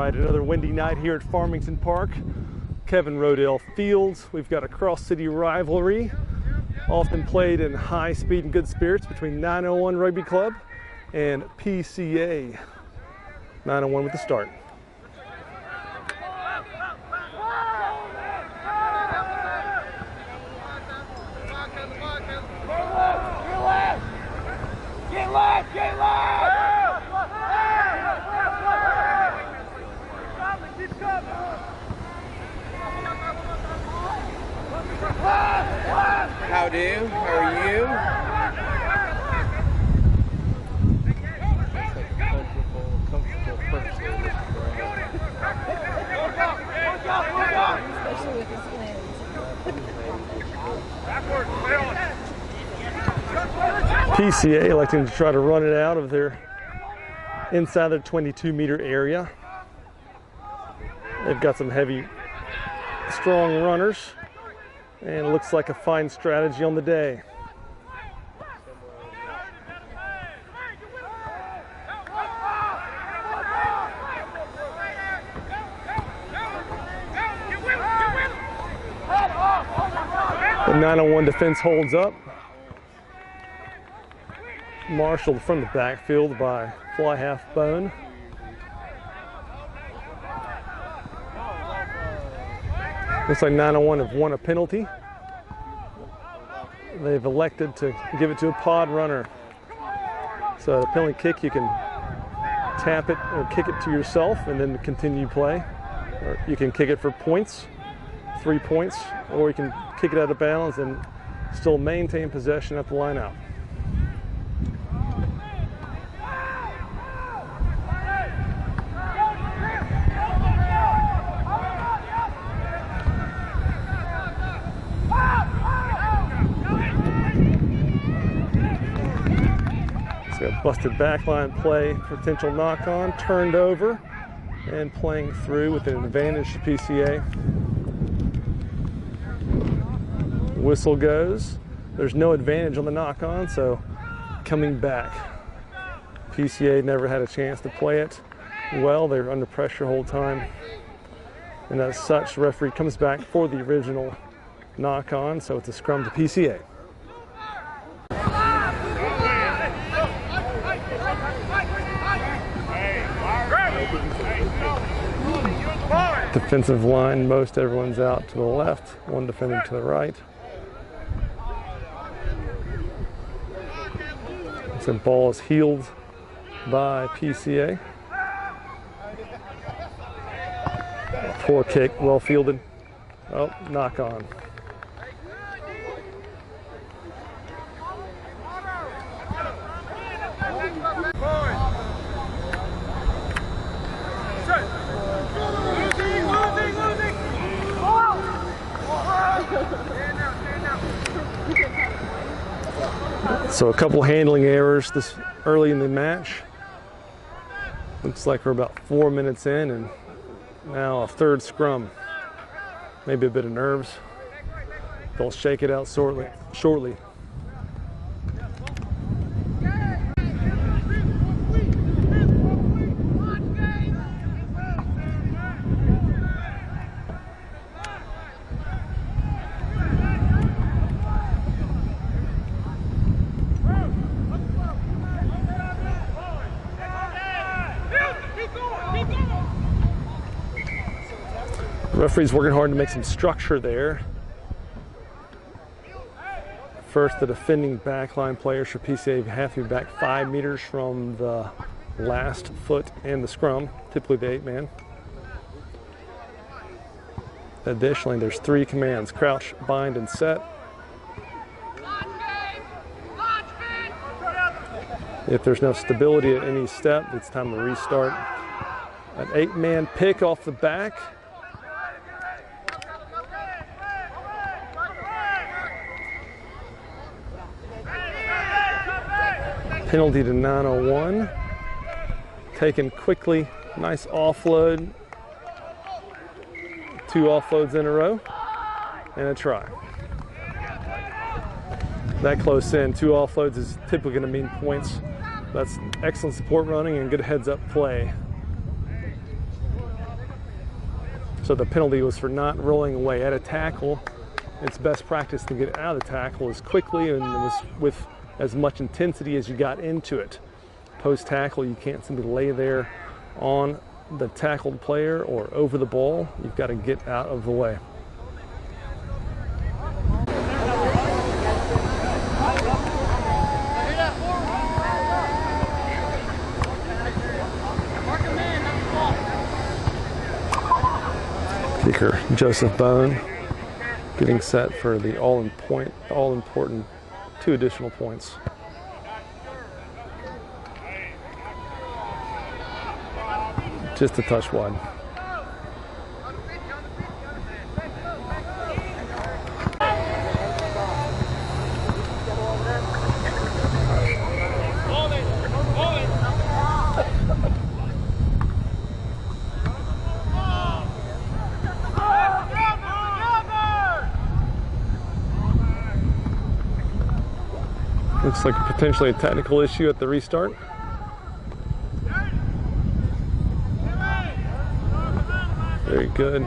right, another windy night here at Farmington Park, Kevin Rodale Fields. We've got a cross-city rivalry, often played in high speed and good spirits between 901 Rugby Club and PCA. 901 with the start. Get left! Get left! How do? How are you? Especially with this wind. PCA electing to try to run it out of their inside their 22-meter area. They've got some heavy, strong runners, and it looks like a fine strategy on the day. The 901 defense holds up. Marshaled from the backfield by fly half bone. Looks like 901 have won a penalty. They've elected to give it to a pod runner. So the penalty kick, you can tap it or kick it to yourself and then continue play. Or you can kick it for points, 3 points, or you can kick it out of bounds and still maintain possession at the line out. Busted backline play, potential knock on, turned over, and playing through with an advantage to PCA. Whistle goes. There's no advantage on the knock on, so coming back. PCA never had a chance to play it well. They're under pressure the whole time. And as such, the referee comes back for the original knock on, so it's a scrum to PCA. Defensive line, most everyone's out to the left, one defending to the right. So ball is heeled by PCA. Poor kick, well fielded. Oh, knock on. So a couple handling errors this early in the match. Looks like we're about 4 minutes in and now a third scrum. Maybe a bit of nerves. They'll shake it out shortly. Referee's working hard to make some structure there. First, the defending backline players for PCA have to be back 5 meters from the last foot and the scrum, typically the 8-man. Additionally, there's 3 commands: crouch, bind, and set. If there's no stability at any step, it's time to restart. An 8-man pick off the back. Penalty to 901. Taken quickly, nice offload. 2 offloads in a row and a try. That close in, 2 offloads is typically going to mean points. That's excellent support running and good heads up play. So the penalty was for not rolling away at a tackle. It's best practice to get out of the tackle as quickly and with as much intensity as you got into it. Post tackle, you can't simply lay there on the tackled player or over the ball. You've got to get out of the way. Kicker Joseph Bone getting set for the all-important 2 additional points. Just a touch wide. Looks like potentially a technical issue at the restart. Very good.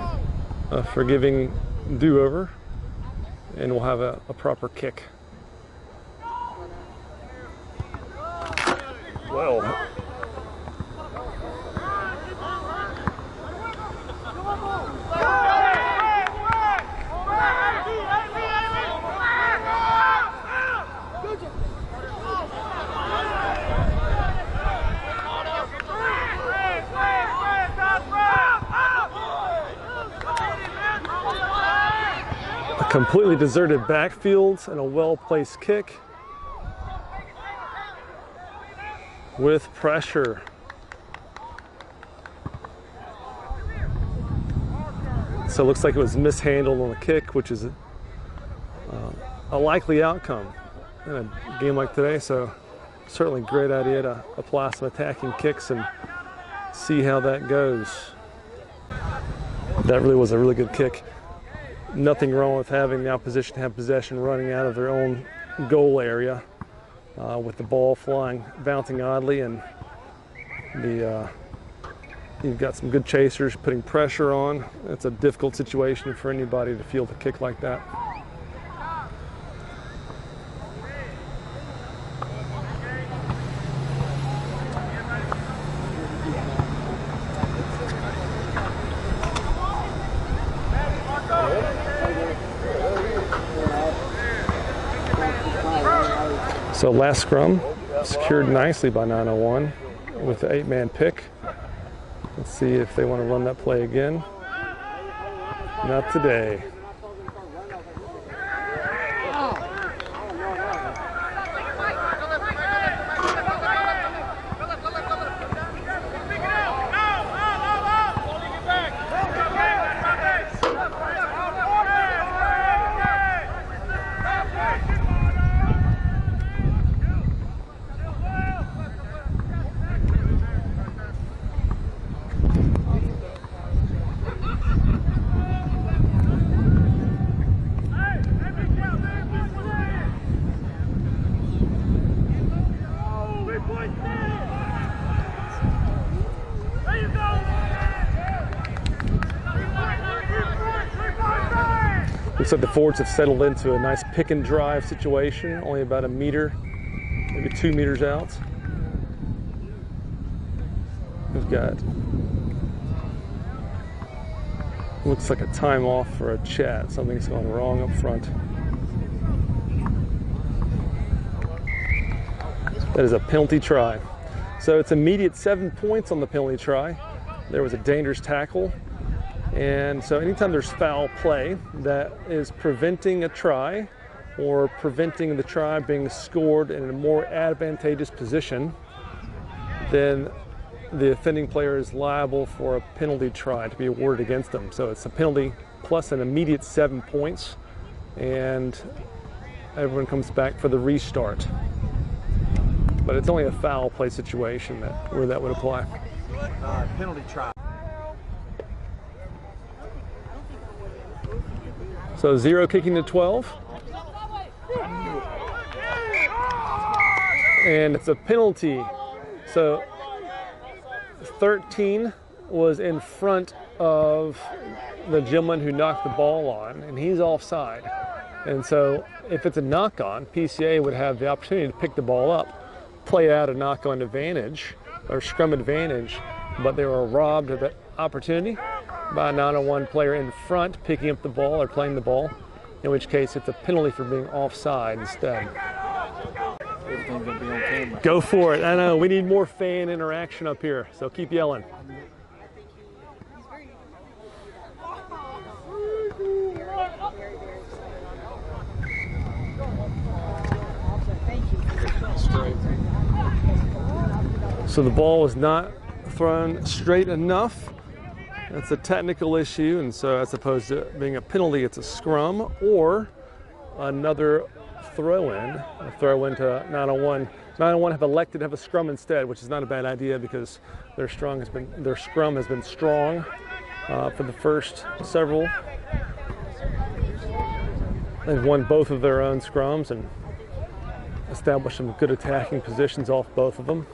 A forgiving do-over, and we'll have a proper kick. Well. Completely deserted backfield and a well-placed kick with pressure. So it looks like it was mishandled on the kick, which is a likely outcome in a game like today. So certainly a great idea to apply some attacking kicks and see how that goes. That really was a really good kick. Nothing wrong with having the opposition have possession running out of their own goal area with the ball flying, bouncing oddly, and you've got some good chasers putting pressure on. It's a difficult situation for anybody to field a kick like that. So last scrum, secured nicely by 901 with the 8-man pick. Let's see if they want to run that play again. Not today. Looks like the forwards have settled into a nice pick and drive situation, only about a meter, maybe 2 meters out. We've got, looks like a time off for a chat. Something's going wrong up front. That is a penalty try. So it's immediate 7 points on the penalty try. There was a dangerous tackle. And so anytime there's foul play that is preventing a try or preventing the try being scored in a more advantageous position, then the offending player is liable for a penalty try to be awarded against them. So it's a penalty plus an immediate 7 points, and everyone comes back for the restart. But it's only a foul play situation where that would apply. Penalty try. So 0 kicking to 12. And it's a penalty. So 13 was in front of the gentleman who knocked the ball on, and he's offside. And so if it's a knock-on, PCA would have the opportunity to pick the ball up, play out a knock-on advantage or scrum advantage, but they were robbed of that opportunity by a 9-on-1 player in front picking up the ball or playing the ball, in which case it's a penalty for being offside instead. Everything's gonna be on camera. Go for it. I know, we need more fan interaction up here, so keep yelling. So the ball was not thrown straight enough. That's a technical issue, and so as opposed to being a penalty, it's a scrum or another throw-in. A throw-in to 9-on-1. 9-on-1 have elected to have a scrum instead, which is not a bad idea because their scrum has been strong for the first several. They've won both of their own scrums and established some good attacking positions off both of them.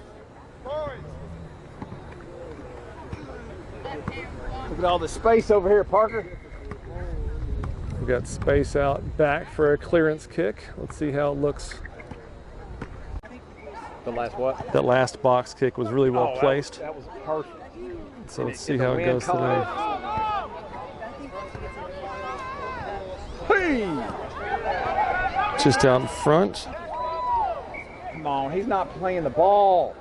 Look at all the space over here, Parker. We've got space out back for a clearance kick. Let's see how it looks. The last what? That last box kick was really well placed. That was perfect. So let's see how it goes today. Hey! Just out in front. Come on, he's not playing the ball.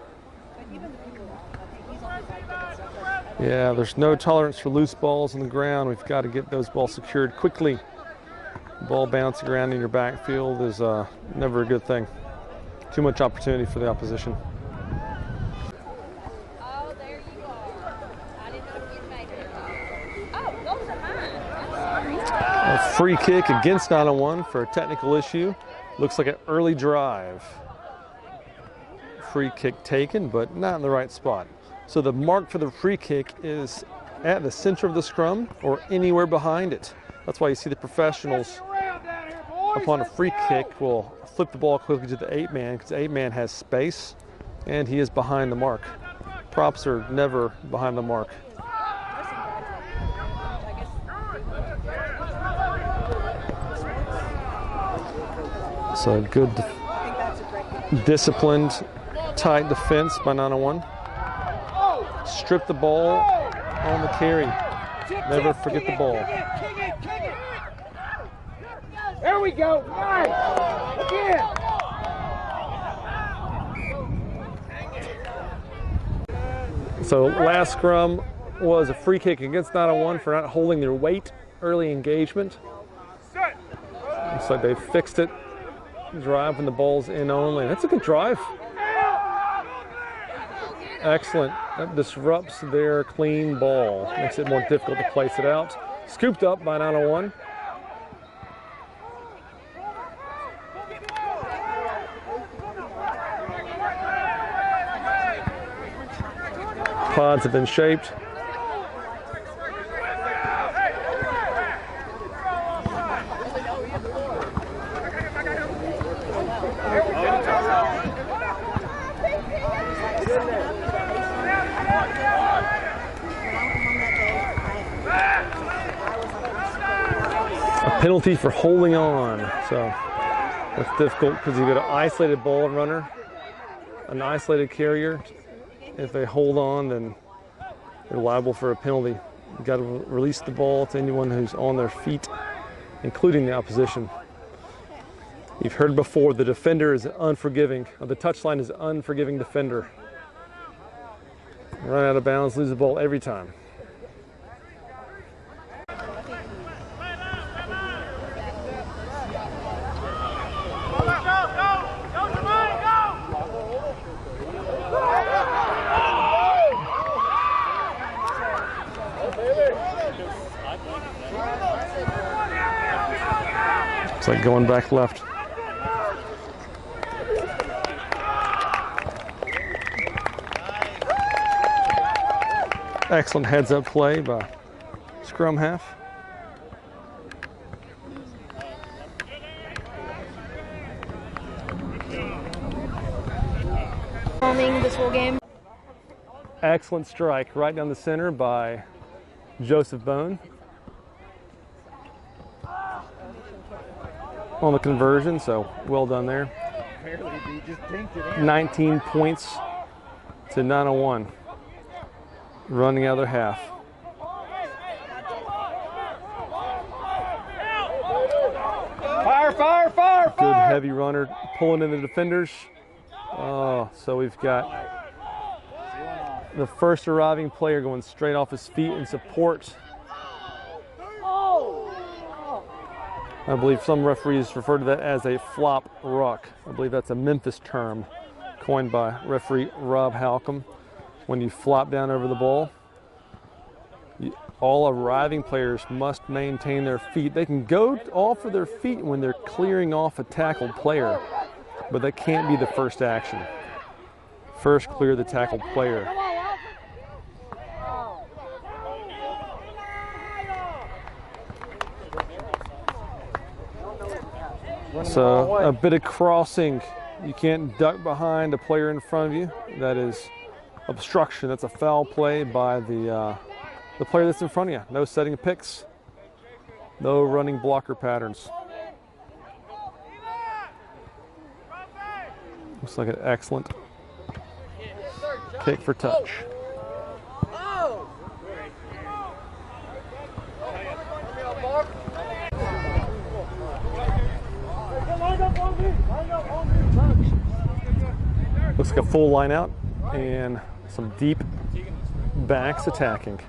Yeah, there's no tolerance for loose balls on the ground. We've got to get those balls secured quickly. Ball bouncing around in your backfield is never a good thing. Too much opportunity for the opposition. Oh, there you are. I didn't know you'd make it. Oh, those are mine. I'm sorry. A free kick against 9-on-1 for a technical issue. Looks like an early drive. Free kick taken, but not in the right spot. So the mark for the free kick is at the center of the scrum or anywhere behind it. That's why you see the professionals upon a free kick will flip the ball quickly to the 8-man because the 8-man has space and he is behind the mark. Props are never behind the mark. So good, disciplined, tight defense by 9-on-1. Strip the ball on the carry. Never forget the ball. There we go. Nice. Again. So last scrum was a free kick against 9-on-1 for not holding their weight early engagement. Looks like they fixed it. Drive when the ball's in only. That's a good drive. Excellent. That disrupts their clean ball. Makes it more difficult to place it out. Scooped up by 9-on-1. Pods have been shaped. Penalty for holding on, so that's difficult because you've got an isolated ball runner, an isolated carrier. If they hold on, then they're liable for a penalty. You've got to release the ball to anyone who's on their feet, including the opposition. You've heard before, the defender is unforgiving, or the touchline is an unforgiving defender. Run out of bounds, lose the ball every time. It's like going back left. Excellent heads-up play by scrum half. Filming this whole game. Excellent strike right down the center by Joseph Bone on the conversion, so well done there. 19 points to 901. Running out of their half. Fire, fire, fire, Good heavy runner pulling in the defenders. Oh, so we've got the first arriving player going straight off his feet in support. I believe some referees refer to that as a flop ruck. I believe that's a Memphis term coined by referee Rob Halcomb. When you flop down over the ball, all arriving players must maintain their feet. They can go off of their feet when they're clearing off a tackled player, but that can't be the first action. First, clear the tackled player. So a bit of crossing. You can't duck behind a player in front of you. That is obstruction. That's a foul play by the player that's in front of you. No setting of picks. No running blocker patterns. Looks like an excellent kick for touch. Looks like a full line out and some deep backs attacking.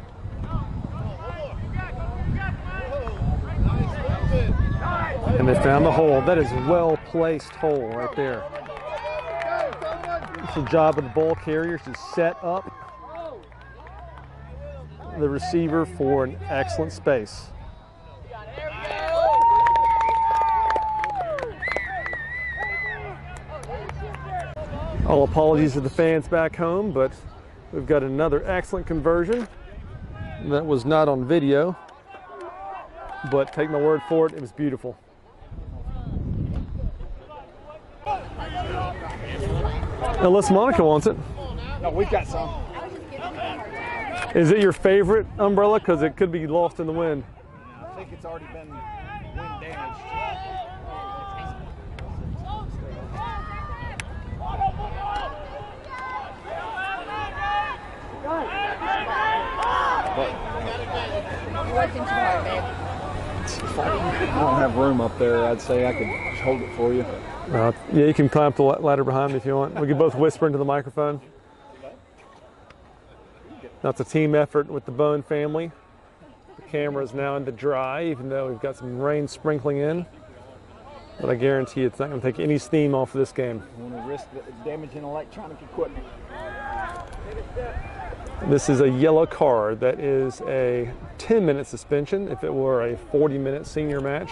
And they found the hole. That is well-placed hole right there. It's the job of the ball carriers to set up the receiver for an excellent space. All apologies to the fans back home, but we've got another excellent conversion. That was not on video, but take my word for it, it was beautiful. Unless Monica wants it. No, we've got some. Is it your favorite umbrella? Because it could be lost in the wind. I think it's already been wind damaged. Working too hard, babe. I don't have room up there. I'd say I could just hold it for you. Yeah, you can climb up the ladder behind me if you want. We can both whisper into the microphone. That's a team effort with the Bone family. The camera is now in the dry, even though we've got some rain sprinkling in. But I guarantee it's not going to take any steam off of this game. I want to risk damaging electronic equipment. This is a yellow card. That is a 10-minute suspension. If it were a 40-minute senior match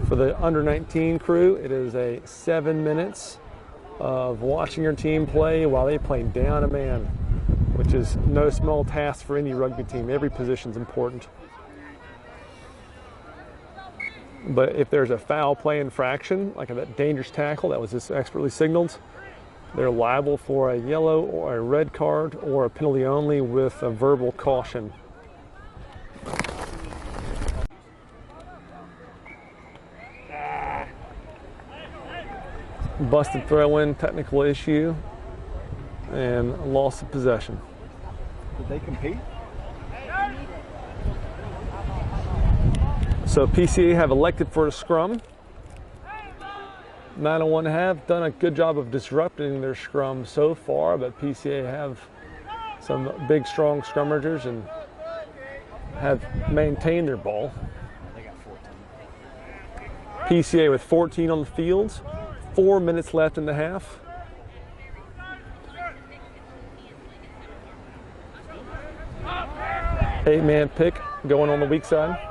for the under-19 crew, it is a 7 minutes of watching your team play while they play down a man, which is no small task for any rugby team. Every position is important. But if there's a foul play infraction, like that dangerous tackle that was just expertly signaled, they're liable for a yellow or a red card or a penalty only with a verbal caution. Busted throw-in, technical issue, and loss of possession. Did they compete? So PCA have elected for a scrum. 901 have done a good job of disrupting their scrum so far, but PCA have some big, strong scrummagers and have maintained their ball. They got 14. PCA with 14 on the field, 4 minutes left in the half. Eight-man pick going on the weak side.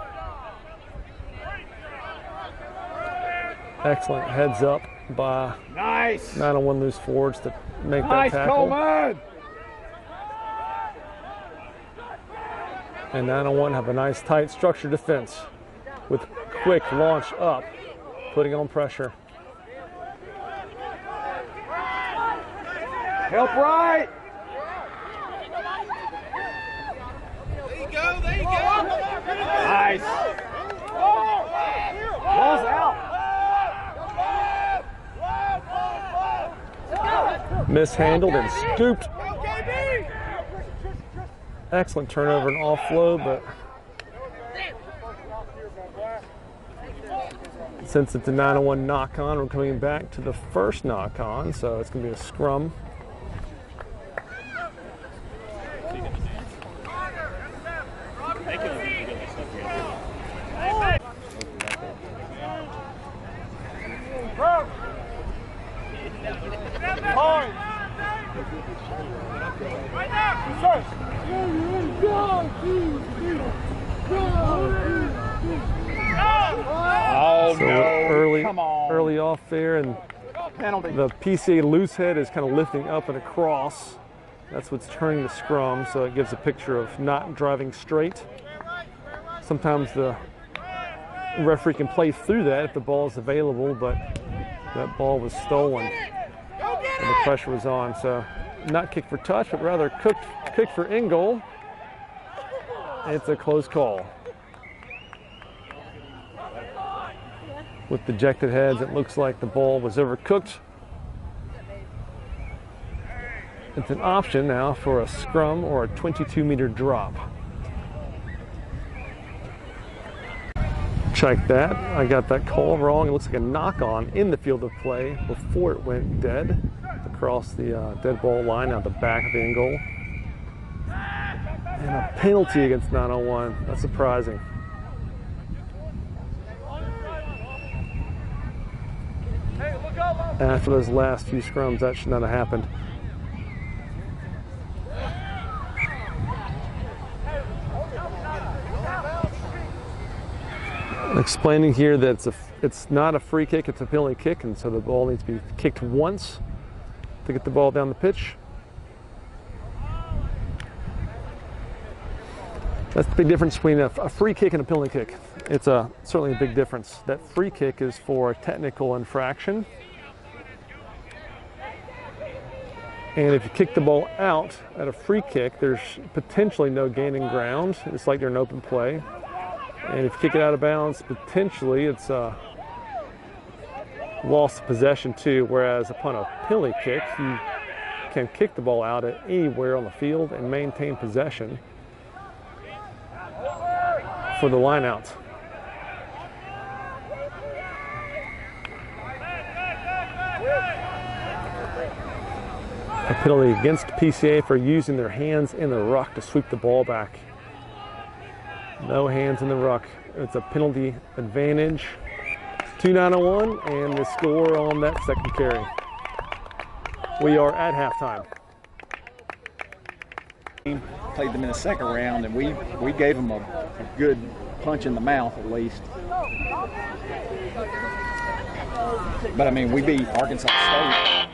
Excellent heads up by Nice. 901 loose forwards to make Nice, that tackle. Coleman. And 901 have a nice tight structured defense with quick launch up, putting on pressure. Help right. Nice. Ball's out. Mishandled and scooped. Excellent turnover and offload, but since it's a 9-1 knock-on, we're coming back to the first knock-on, so it's going to be a scrum. Oh, So no. early off there, and Penalty. the PCA loose head is kind of lifting up and across. That's what's turning the scrum, so it gives a picture of not driving straight. Sometimes the referee can play through that if the ball is available, but that ball was stolen and the pressure was on. So not kick for touch, but rather kick for in goal. It's a close call. With dejected heads, it looks like the ball was overcooked. It's an option now for a scrum or a 22-meter drop. Check that. I got that call wrong. It looks like a knock-on in the field of play before it went dead across the dead ball line out the back of the end goal. And a penalty against 901. That's surprising. After those last few scrums, that should not have happened. Explaining here that it's not a free kick, it's a penalty kick, and so the ball needs to be kicked once to get the ball down the pitch. That's the big difference between a free kick and a penalty kick. It's certainly a big difference. That free kick is for a technical infraction. And if you kick the ball out at a free kick, there's potentially no gaining ground. It's like they're in open play. And if you kick it out of bounds, potentially it's loss of possession too, whereas upon a penalty kick, you can kick the ball out at anywhere on the field and maintain possession for the line out. A penalty against PCA for using their hands in the ruck to sweep the ball back. No hands in the ruck. It's a penalty advantage. 2-9-1 and the score on that second carry. We are at halftime. Played them in the second round, and we gave them a good punch in the mouth at least. But I mean, we beat Arkansas State.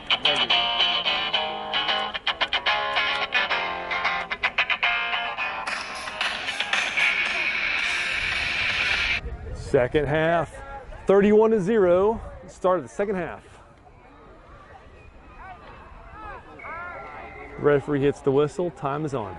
Second half, 31-0. Start of the second half. Referee hits the whistle. Time is on.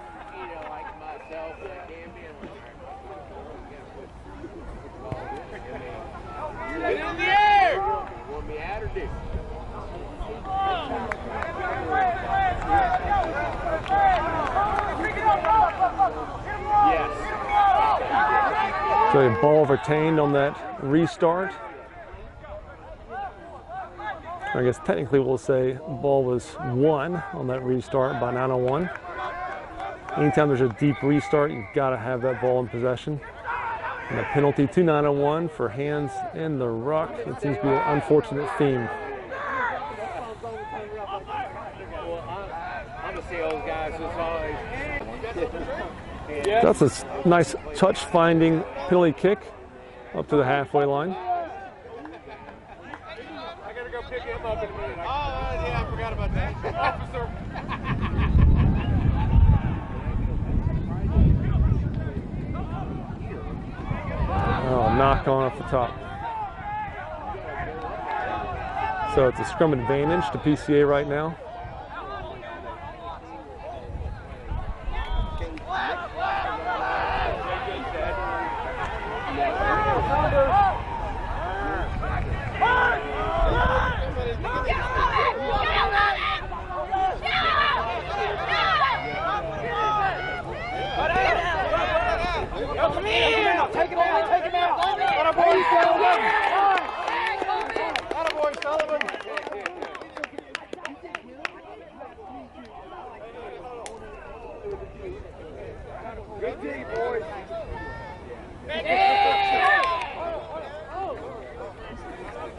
So a ball retained on that restart. I guess technically we'll say ball was won on that restart by 901. Anytime there's a deep restart, you've got to have that ball in possession. And a penalty to 901 for hands in the ruck. It seems to be an unfortunate theme. That's a nice touch-finding penalty kick up to the halfway line. I gotta go pick him up in a minute. Oh, yeah, I forgot about that. Officer. Oh, knock on off the top. So it's a scrum advantage to PCA right now. Come here! Take him out! Take him out! Attaboy, Sullivan! Attaboy, Sullivan! Good team, boys.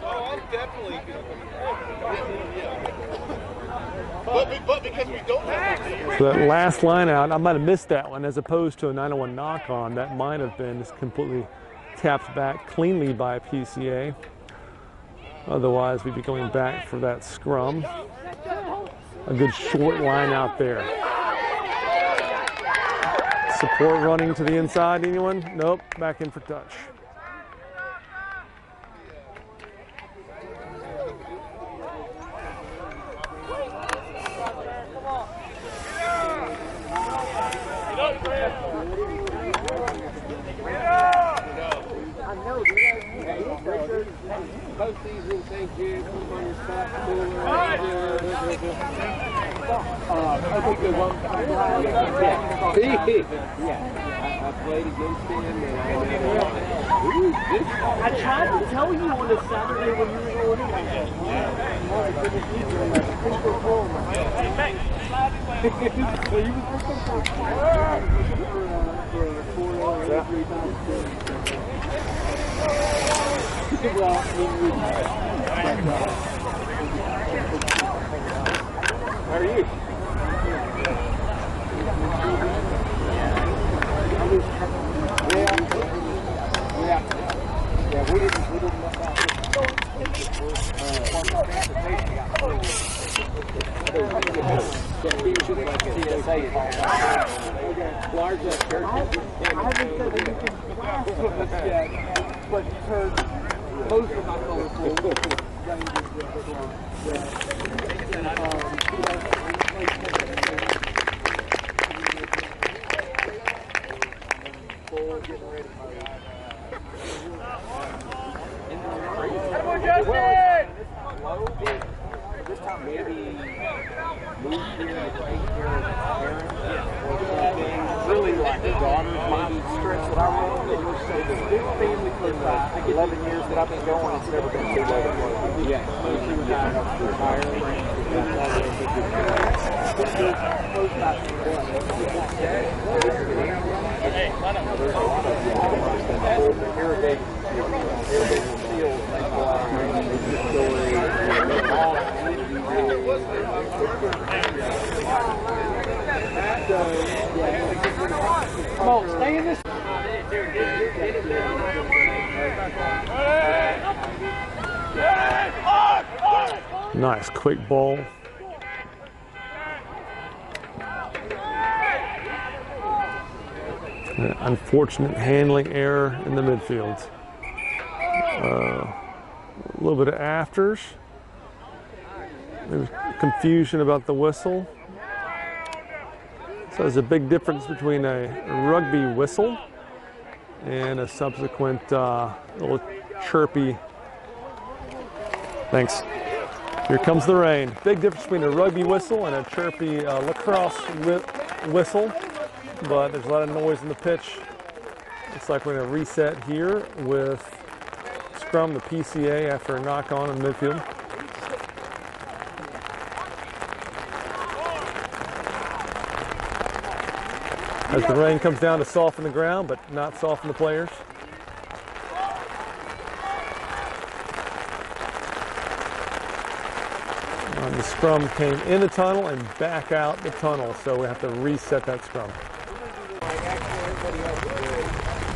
Oh, I'm definitely good. But because we don't have So that last line out, I might have missed that one as opposed to a 901 knock-on. That might have been just completely tapped back cleanly by PCA. Otherwise, we'd be going back for that scrum. A good short line out there. Support running to the inside, anyone? Nope, back in for touch. Postseason, thank you. On your spot. I think one. Yeah, I played against him. And I tried to tell you on a Saturday when you were going How are you? Yeah, we didn't but you heard most of my colorful this time maybe moved here to take care of parents or something. Really like the daughters maybe stretch that I run. This family for 11 years that I've been going, it's never been too late. Yeah. She was Come on, stay in this. Nice quick ball. Unfortunate handling error in the midfield. A little bit of afters. There's confusion about the whistle. So there's a big difference between a rugby whistle and a subsequent little chirpy. Thanks. Here comes the rain. Big difference between a rugby whistle and a chirpy lacrosse whistle. But there's a lot of noise in the pitch. Looks like we're going to reset here with scrum the PCA after a knock on in midfield. As the rain comes down to soften the ground, but not soften the players. The scrum came in the tunnel and back out the tunnel, so we have to reset that scrum.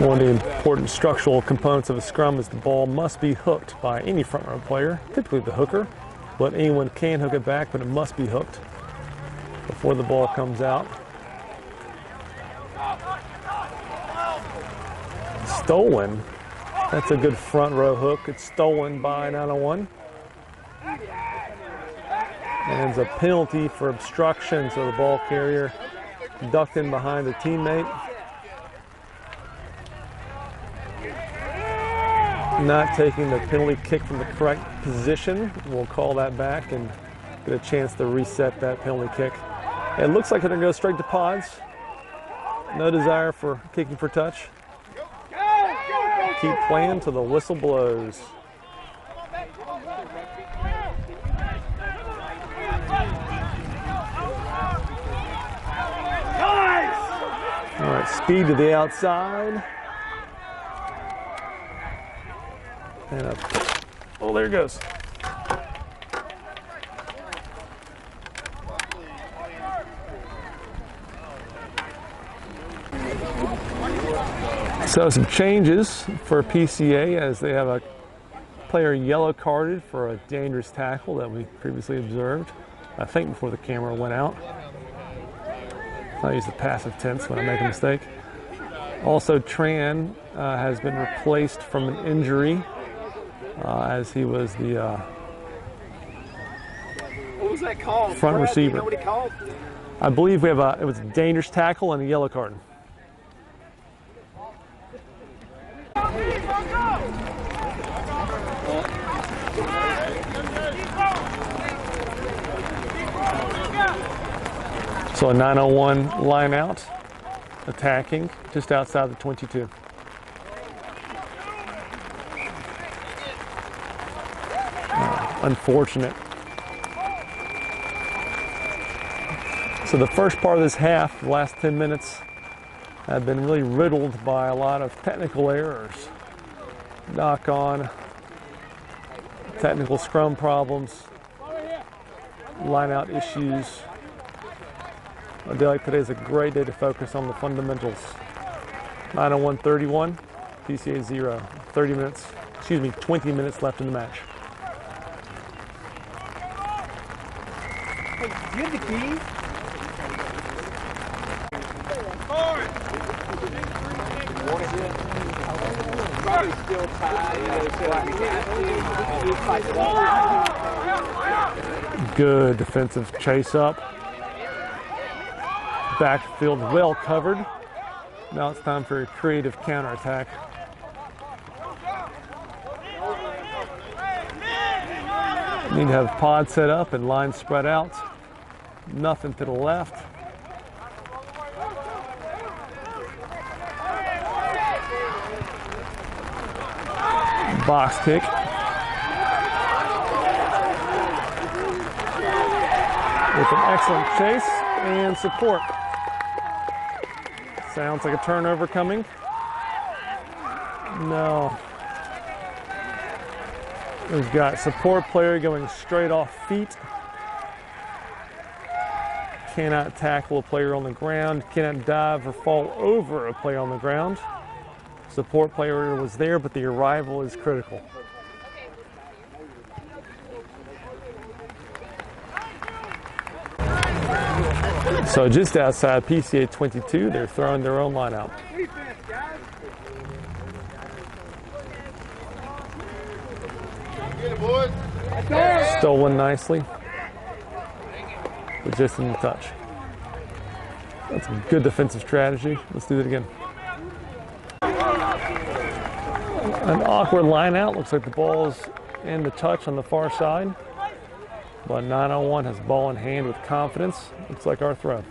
One of the important structural components of a scrum is the ball must be hooked by any front row player, typically the hooker, but anyone can hook it back, but it must be hooked before the ball comes out. Stolen. That's a good front row hook. It's stolen by 901. And it's a penalty for obstruction, so the ball carrier ducked in behind the teammate. not taking the penalty kick from the correct position. We'll call that back and get a chance to reset that penalty kick. It looks like they're going to go straight to pods. No desire for kicking for touch. Keep playing till the whistle blows. All right, speed to the outside. And up. Oh, there it goes. So some changes for PCA as they have a player yellow carded for a dangerous tackle that we previously observed, I think before the camera went out. I use the passive tense when I make a mistake. Also, Tran has been replaced from an injury as he was the What was that called? front Brad, receiver. You know what he called? I believe we have it was a dangerous tackle and a yellow card. So a 901 line out, attacking just outside the 22. Unfortunate. So the first part of this half, the last 10 minutes, have been really riddled by a lot of technical errors. Knock on, technical scrum problems, line out issues. A day like today is a great day to focus on the fundamentals. 901-31, PCA 0. 20 minutes left in the match. Hey, do you have the keys? Probably still tied. Good defensive chase up. Backfield well covered. Now it's time for a creative counterattack. Need to have pod set up and lines spread out. Nothing to the left. Box kick. With an excellent chase and support. Sounds like a turnover coming. No. We've got support player going straight off feet. Cannot tackle a player on the ground. Cannot dive or fall over a player on the ground. Support player was there, but the arrival is critical. So just outside PCA 22, they're throwing their own line out. Stolen nicely, but just in the touch. That's a good defensive strategy. Let's do that again. An awkward line out. Looks like the ball's in the touch on the far side. But 901 has ball in hand with confidence. Looks like our throw.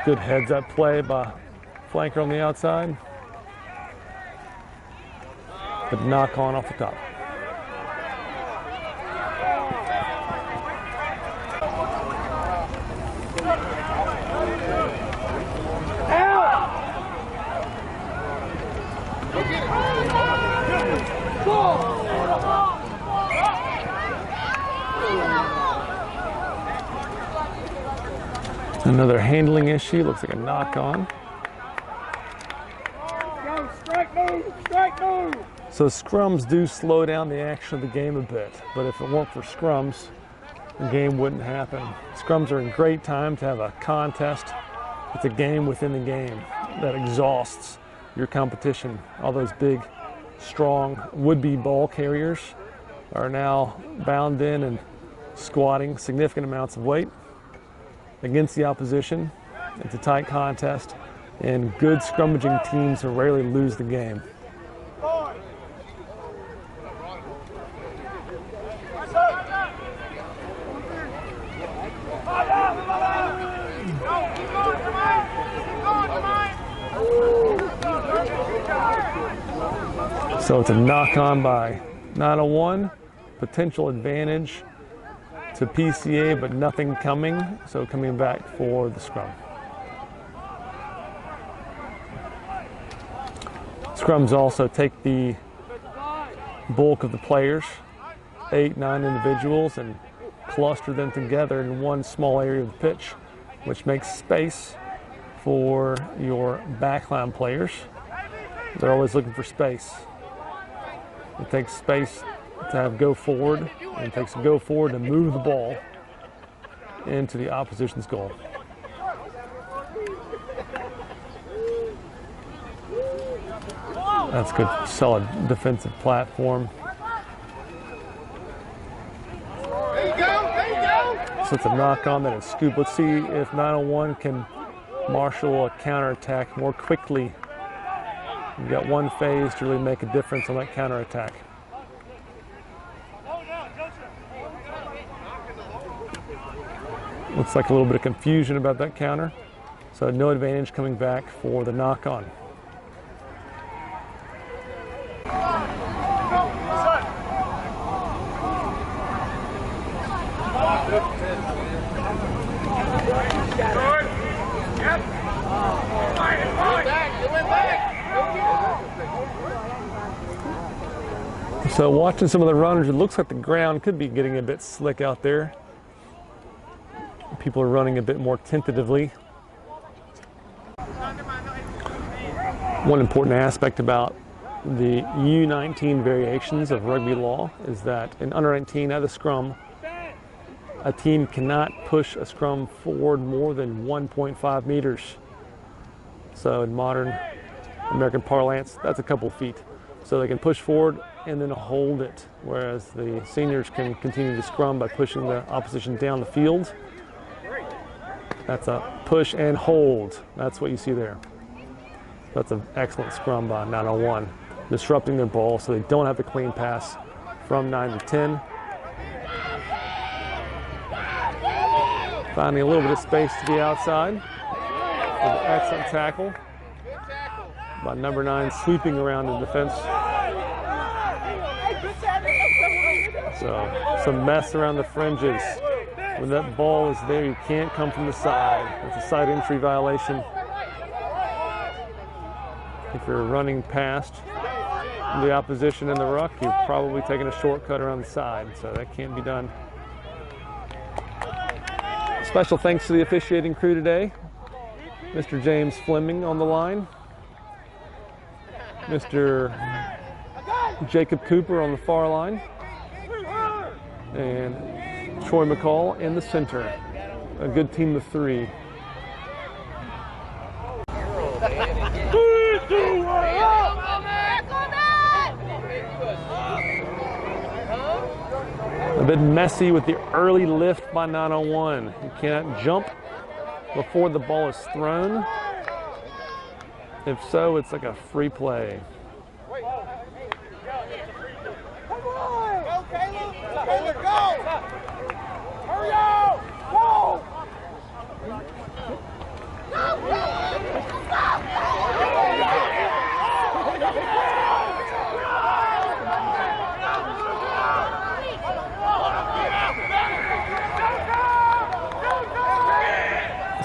Good heads-up play by flanker on the outside. But knock on off the top. Another handling issue, looks like a knock on. Go, strike move, strike move. So scrums do slow down the action of the game a bit, but if it weren't for scrums, the game wouldn't happen. Scrums are a great time to have a contest. It's a game within the game that exhausts your competition. All those big strong would-be ball carriers are now bound in and squatting significant amounts of weight against the opposition. It's a tight contest, and good scrummaging teams rarely lose the game. So it's a knock on by 901, potential advantage to PCA, but nothing coming, so coming back for the scrum. Scrums also take the bulk of the players, 8, 9 individuals, and cluster them together in one small area of the pitch, which makes space for your backline players. They're always looking for space. It takes space to have go forward, and it takes a go forward to move the ball into the opposition's goal. That's good, solid defensive platform. So it's a knock on, then a scoop. Let's see if 901 can marshal a counterattack more quickly. You've got one phase to really make a difference on that counterattack. Looks like a little bit of confusion about that counter. So no advantage coming back for the knock on. So watching some of the runners, it looks like the ground could be getting a bit slick out there. People are running a bit more tentatively. One important aspect about the U19 variations of rugby law is that in under 19 at the scrum, a team cannot push a scrum forward more than 1.5 meters. So in modern American parlance, that's a couple feet. So they can push forward and then hold it, whereas the seniors can continue to scrum by pushing the opposition down the field. That's a push and hold. That's what you see there. That's an excellent scrum by 901, disrupting their ball so they don't have to clean pass from 9 to 10. Finding a little bit of space to the outside. With an excellent tackle by number 9, sweeping around the defense. So some mess around the fringes. When that ball is there, you can't come from the side. It's a side entry violation. If you're running past the opposition in the ruck, you're probably taking a shortcut around the side, so that can't be done. Special thanks to the officiating crew today. Mr. James Fleming on the line. Mr. Jacob Cooper on the far line. And Troy McCall in the center. A good team of 3. A bit messy with the early lift by 901. You cannot jump before the ball is thrown. If so, it's like a free play.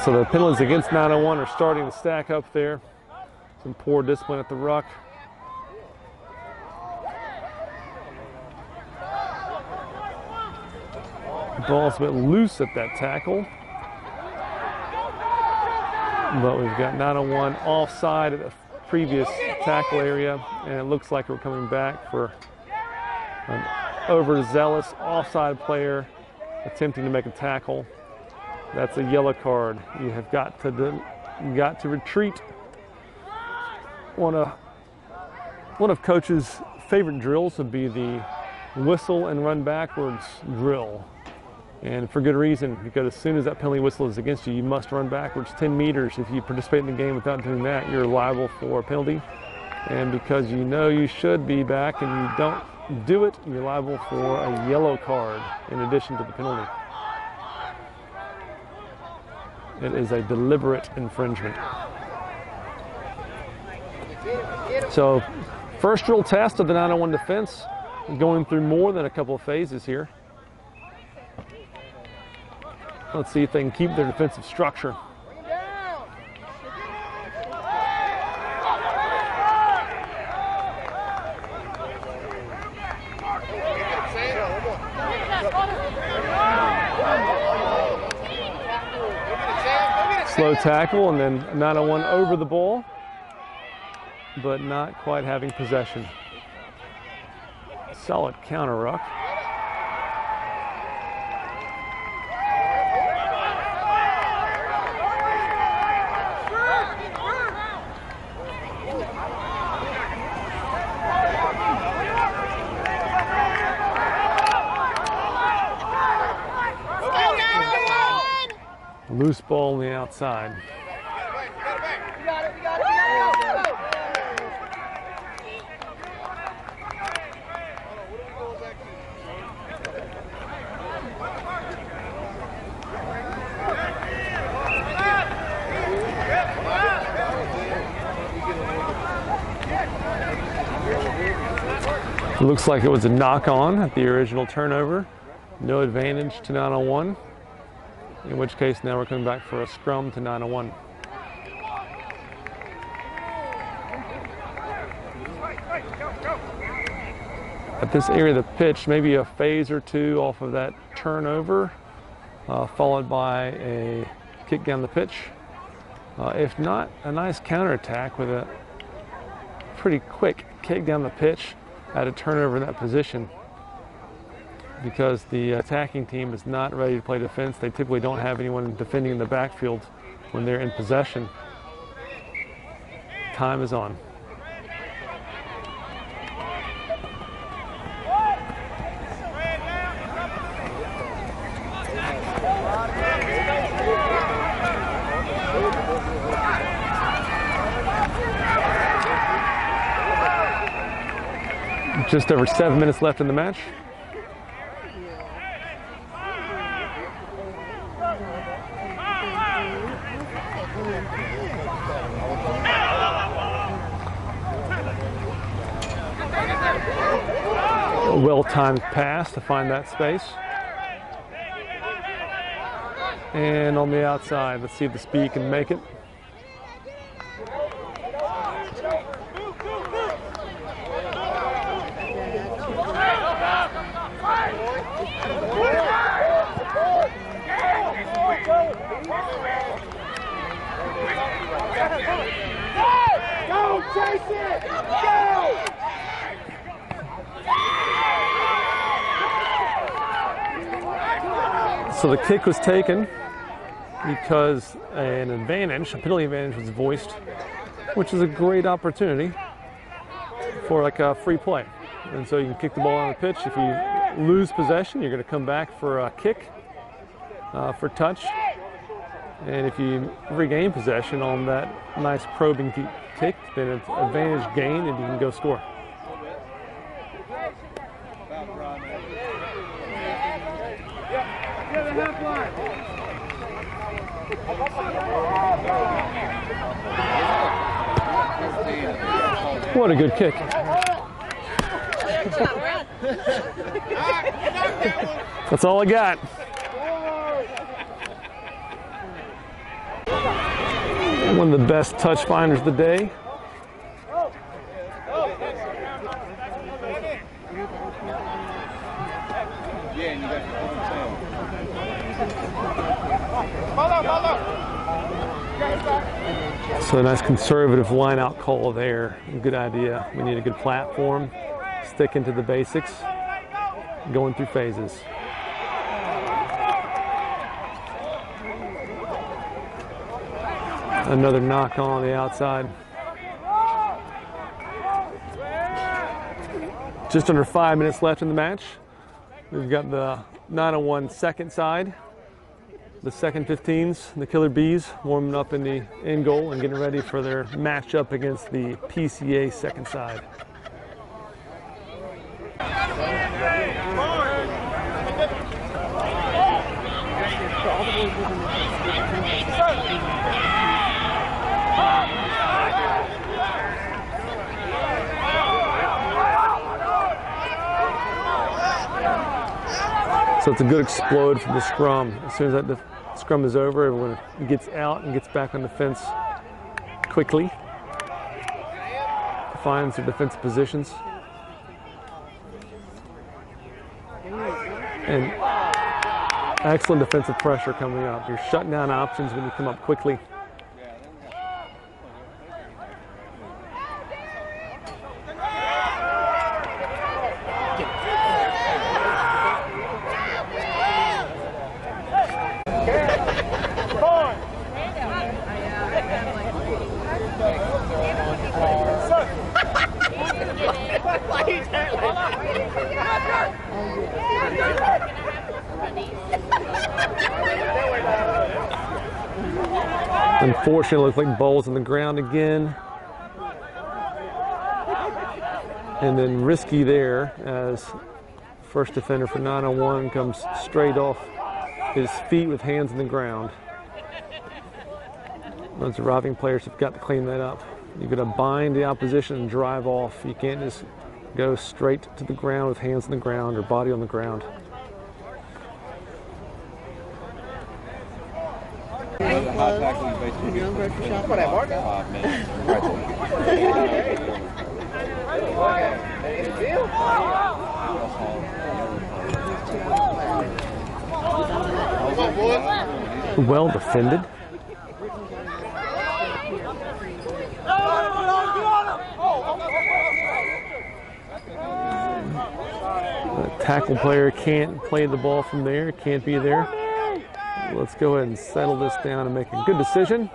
So the penalties against 901 are starting to stack up there. Some poor discipline at the ruck. The ball's a bit loose at that tackle. But we've got 901 offside at the previous tackle area, and it looks like we're coming back for an overzealous offside player attempting to make a tackle. That's a yellow card. You have got to retreat. Want to One of Coach's favorite drills would be the whistle and run backwards drill. And for good reason, because as soon as that penalty whistle is against you, you must run backwards 10 meters. If you participate in the game without doing that, you're liable for a penalty. And because you know you should be back and you don't do it, you're liable for a yellow card in addition to the penalty. It is a deliberate infringement. So, first drill test of the 901 defense, going through more than a couple of phases here. Let's see if they can keep their defensive structure. Slow tackle and then 901 over the ball, but not quite having possession. Solid counter ruck. Loose ball on the outside. It looks like it was a knock on at the original turnover. No advantage to 901. In which case now we're coming back for a scrum to 901. At this area of the pitch, maybe a phase or two off of that turnover, followed by a kick down the pitch. If not, a nice counterattack with a pretty quick kick down the pitch at a turnover in that position. Because the attacking team is not ready to play defense. They typically don't have anyone defending in the backfield when they're in possession. Time is on. Just over 7 minutes left in the match. A well-timed pass to find that space. And on the outside, let's see if the speed can make it. Go, chase it! Go! So the kick was taken because an advantage, a penalty advantage was voiced, which is a great opportunity for like a free play. And so you can kick the ball on the pitch. If you lose possession, you're going to come back for a kick, for touch. And if you regain possession on that nice probing kick, then it's advantage gain and you can go score. What a good kick. That's all I got. One of the best touch finders of the day. So a nice conservative line out call there. Good idea. We need a good platform, sticking to the basics, going through phases. Another knock on the outside. Just under 5 minutes left in the match. We've got the 901 second side, the second 15s, the Killer Bees, warming up in the end goal and getting ready for their matchup against the PCA second side. So it's a good explode from the scrum. As soon as that scrum is over, everyone gets out and gets back on the fence quickly, finds their defensive positions. And excellent defensive pressure coming up. You're shutting down options when you come up quickly. Unfortunately, it looks like ball's on the ground again. And then risky there as first defender for 901 comes straight off his feet with hands on the ground. Those arriving players have got to clean that up. You've got to bind the opposition and drive off. You can't just go straight to the ground with hands on the ground or body on the ground. Well defended. The tackle player can't play the ball from there, can't be there. Let's go ahead and settle this down and make a good decision.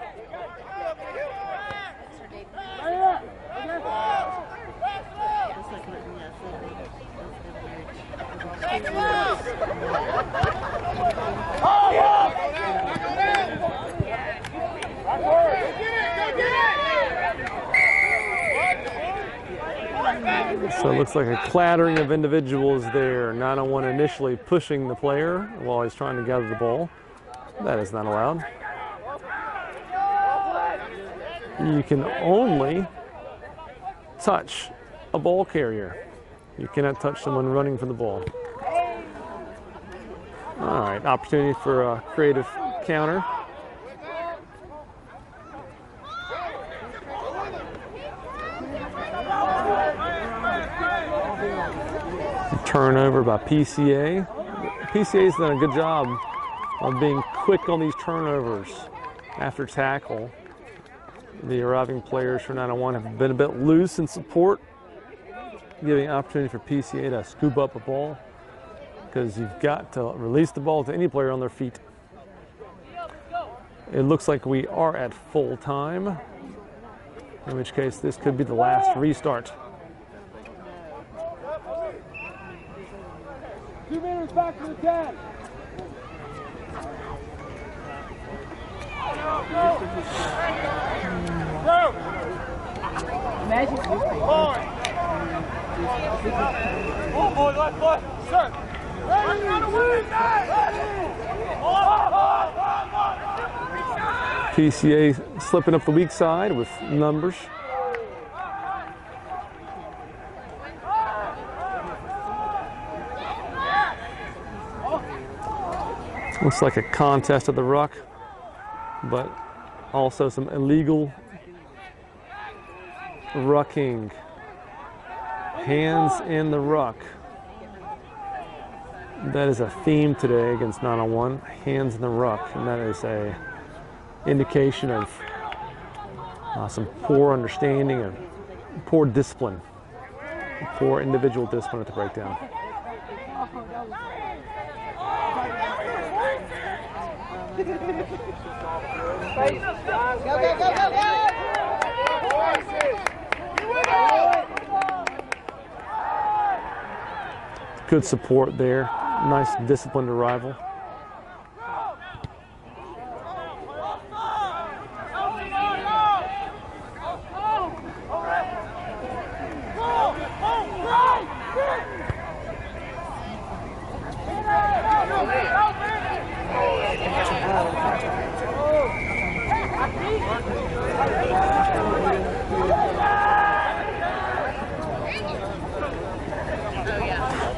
So it looks like a clattering of individuals there. 901 initially pushing the player while he's trying to gather the ball. That is not allowed. You can only touch a ball carrier. You cannot touch someone running for the ball. All right, opportunity for a creative counter. Turnover by PCA. PCA's done a good job of being quick on these turnovers after tackle. The arriving players for 901 have been a bit loose in support, giving opportunity for PCA to scoop up a ball because you've got to release the ball to any player on their feet. It looks like we are at full time, in which case this could be the last restart. 2 minutes back to the 10. Go! Imagine if Oh, boy, left foot. Sir. PCA slipping up the weak side with numbers. Looks like a contest at the ruck, but also some illegal rucking. Hands in the ruck. That is a theme today against 901, hands in the ruck, and that is a indication of some poor understanding and poor discipline, poor individual discipline at the breakdown. Go, go, go, go, go! Good support there. Nice disciplined arrival.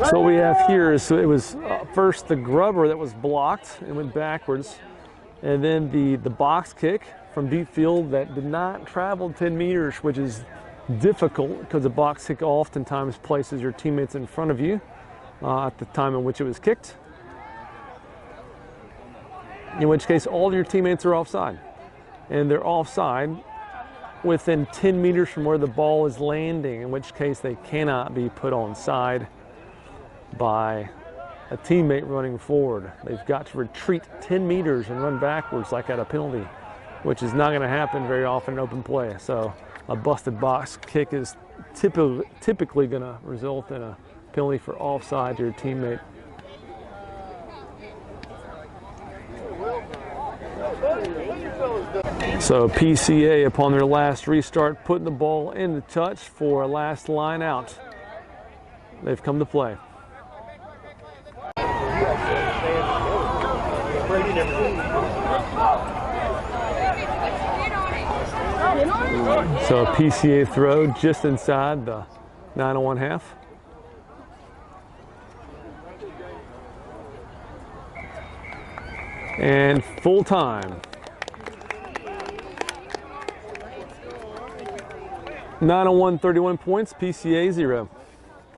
So what we have here is, so it was first the grubber that was blocked and went backwards, and then the box kick from deep field that did not travel 10 meters, which is difficult because the box kick oftentimes places your teammates in front of you at the time in which it was kicked, in which case all of your teammates are offside, and they're offside within 10 meters from where the ball is landing, in which case they cannot be put onside by a teammate running forward. They've got to retreat 10 meters and run backwards like at a penalty, which is not going to happen very often in open play. So a busted box kick is typically going to result in a penalty for offside to your teammate. So PCA, upon their last restart, putting the ball in the touch for a last line out. They've come to play. So a PCA throw just inside the 901 half. And full time. 901, 31 points, PCA 0.